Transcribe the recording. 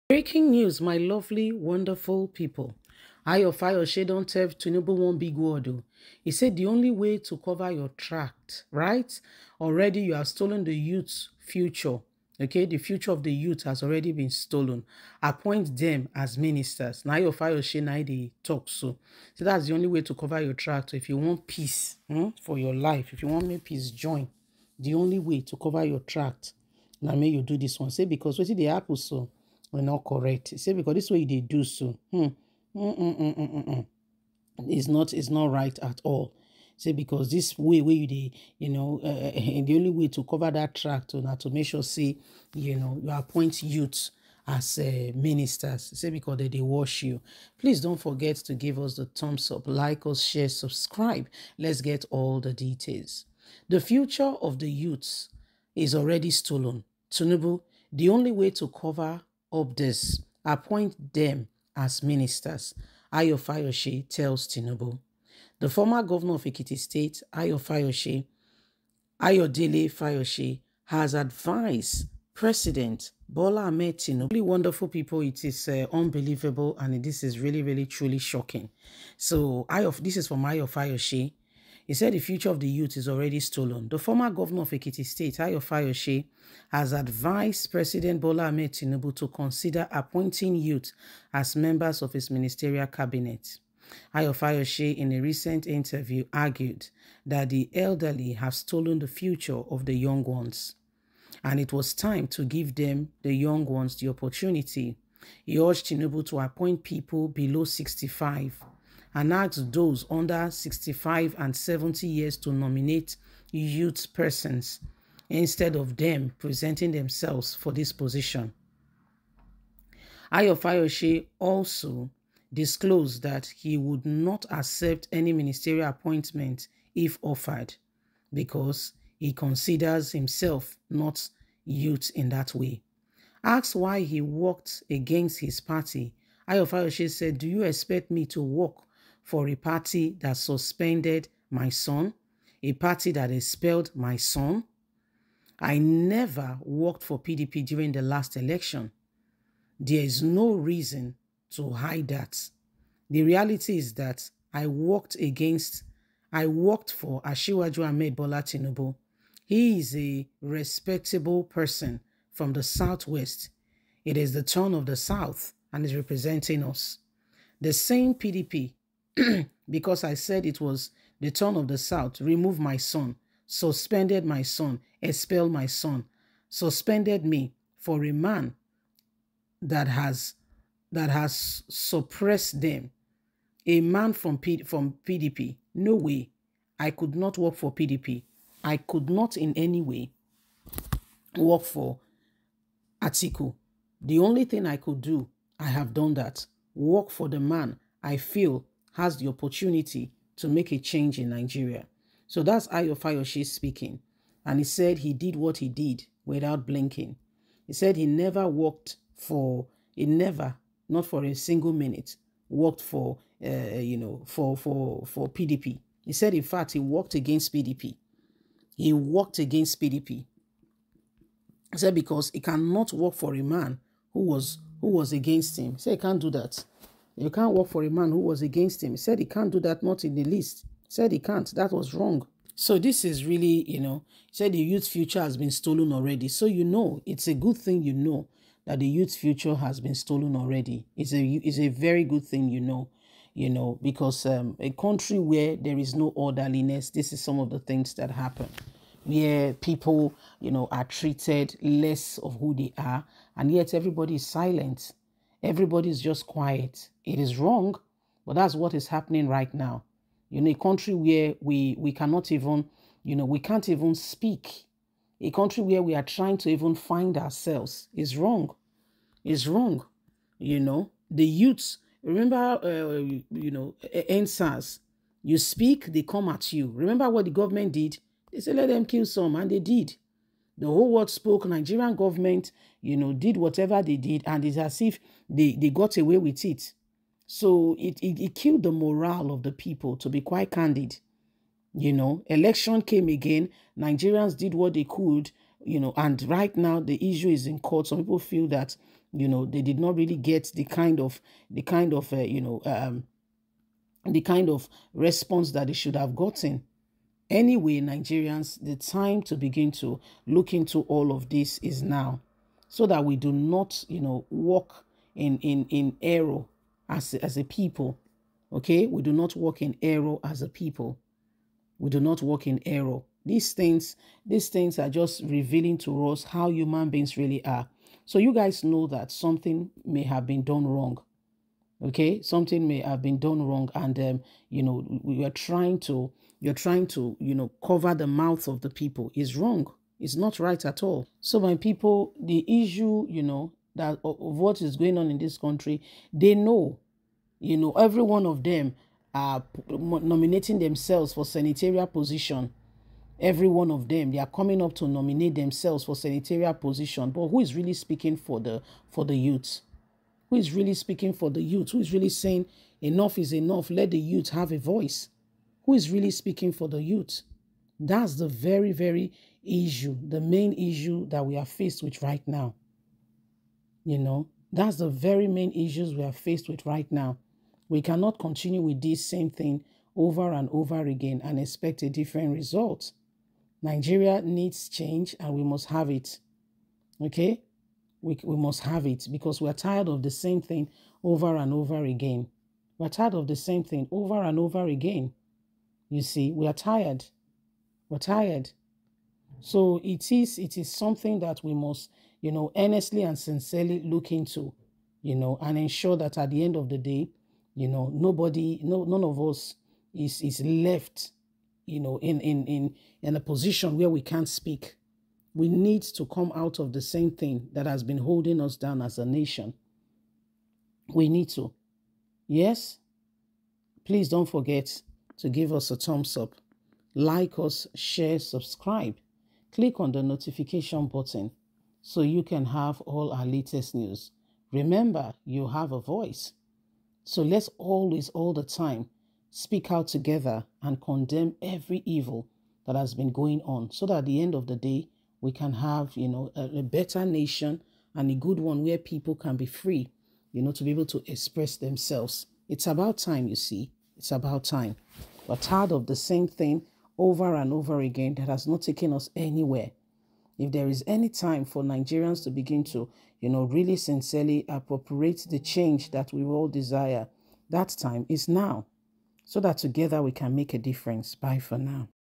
Breaking news, my lovely, wonderful people. FAYOSE don't tell TINUBU one big word. Oh. He said the only way to cover your tract, right? Already you have stolen the youth's future. Okay, the future of the youth has already been stolen. Appoint them as ministers. Now FAYOSE now they talk so. So that's the only way to cover your tract. If you want peace for your life, if you want me peace, join. The only way to cover your tract. Now may you do this one. Say because what did the apple so? We're not correct. Say because this way they do so. It's not right at all. Say because this way where the only way to cover that tract now to make sure say you appoint youths as ministers. Say because they wash you. Please don't forget to give us the thumbs up, like us, share, subscribe. Let's get all the details. The future of the youths is already stolen. TINUBU, the only way to cover up this, appoint them as ministers. FAYOSE tells TINUBU. The former governor of Ekiti State, FAYOSE, Ayodele FAYOSE, has advised President Bola Ahmed Tinubu. Really wonderful people. It is unbelievable, and this is really, really, truly shocking. So, this is from FAYOSE. He said the future of the youth is already stolen. The former governor of Ekiti State, FAYOSE, has advised President Bola Ahmed Tinubu to consider appointing youth as members of his ministerial cabinet. FAYOSE, in a recent interview, argued that the elderly have stolen the future of the young ones, and it was time to give them, the young ones, the opportunity. He urged Tinubu to appoint people below 65 and asked those under 65 and 70 years to nominate youth persons instead of them presenting themselves for this position. FAYOSE also disclosed that he would not accept any ministerial appointment if offered because he considers himself not youth in that way. Asked why he worked against his party, FAYOSE said, "Do you expect me to work for a party that suspended my son, a party that expelled my son? I never worked for PDP during the last election. There is no reason to hide that. The reality is that I worked for Asiwaju Ahmed Bola Tinubu. He is a respectable person from the Southwest. It is the turn of the South and is representing us. The same PDP, because I said it was the turn of the South, removed my son, suspended my son, expelled my son, suspended me for a man that has suppressed them. A man from PDP. No way. I could not work for PDP. I could not in any way work for Atiku. The only thing I could do, I have done that. Work for the man I feel has the opportunity to make a change in Nigeria." So that's FAYOSE speaking. And he said he did what he did without blinking. He said he never worked for, not for a single minute, worked for, for PDP. He said, in fact, he worked against PDP. He worked against PDP. He said because he cannot work for a man who was against him. He said he can't do that. You can't work for a man who was against him. He said he can't do that, not in the least. He said he can't. That was wrong. So this is really, he said the youth future has been stolen already. So it's a good thing that the youth future has been stolen already. It's a very good thing because a country where there is no orderliness, this is some of the things that happen. Where people, are treated less of who they are, and yet everybody is silent. Everybody is just quiet. It is wrong, but that's what is happening right now. A country where we cannot even, we can't even speak. A country where we are trying to even find ourselves is wrong. It's wrong. The youths, remember, NSAS, you speak, they come at you. Remember what the government did? They said, let them kill some, and they did. The whole world spoke. Nigerian government, did whatever they did, and it's as if they got away with it. So it killed the morale of the people, to be quite candid. Election came again. Nigerians did what they could, and right now the issue is in court. Some people feel that they did not really get the kind of the kind of response that they should have gotten. Anyway, Nigerians, the time to begin to look into all of this is now, so that we do not, walk in error as a people. Okay, we do not walk in error as a people. We do not walk in error. These things are just revealing to us how human beings really are. So you guys know that something may have been done wrong. Okay, something may have been done wrong, and you're trying to cover the mouth of the people. Is wrong. It's not right at all. So my people, the issue, that of what is going on in this country, they know. Every one of them are nominating themselves for senatorial position. Every one of them, they are coming up to nominate themselves for senatorial position. But who is really speaking for the youth? Who is really speaking for the youth? Who is really saying enough is enough? Let the youth have a voice. Who is really speaking for the youth? That's the very, very issue, the main issue that we are faced with right now. That's the very main issues we are faced with right now. We cannot continue with this same thing over and over again and expect a different result. Nigeria needs change, and we must have it. Okay? We must have it, because we're tired of the same thing over and over again. We're tired of the same thing over and over again. You see, we are tired. We're tired. So it is something that we must, earnestly and sincerely look into, and ensure that at the end of the day, none of us is left, in a position where we can't speak. We need to come out of the same thing that has been holding us down as a nation. We need to. Yes? Please don't forget to give us a thumbs up. Like us, share, subscribe. Click on the notification button so you can have all our latest news. Remember, you have a voice. So let's always, all the time, speak out together and condemn every evil that has been going on, so that at the end of the day, we can have, a better nation, and a good one where people can be free, to be able to express themselves. It's about time, you see. It's about time. We're tired of the same thing over and over again that has not taken us anywhere. If there is any time for Nigerians to begin to, really sincerely appropriate the change that we all desire, that time is now, so that together we can make a difference. Bye for now.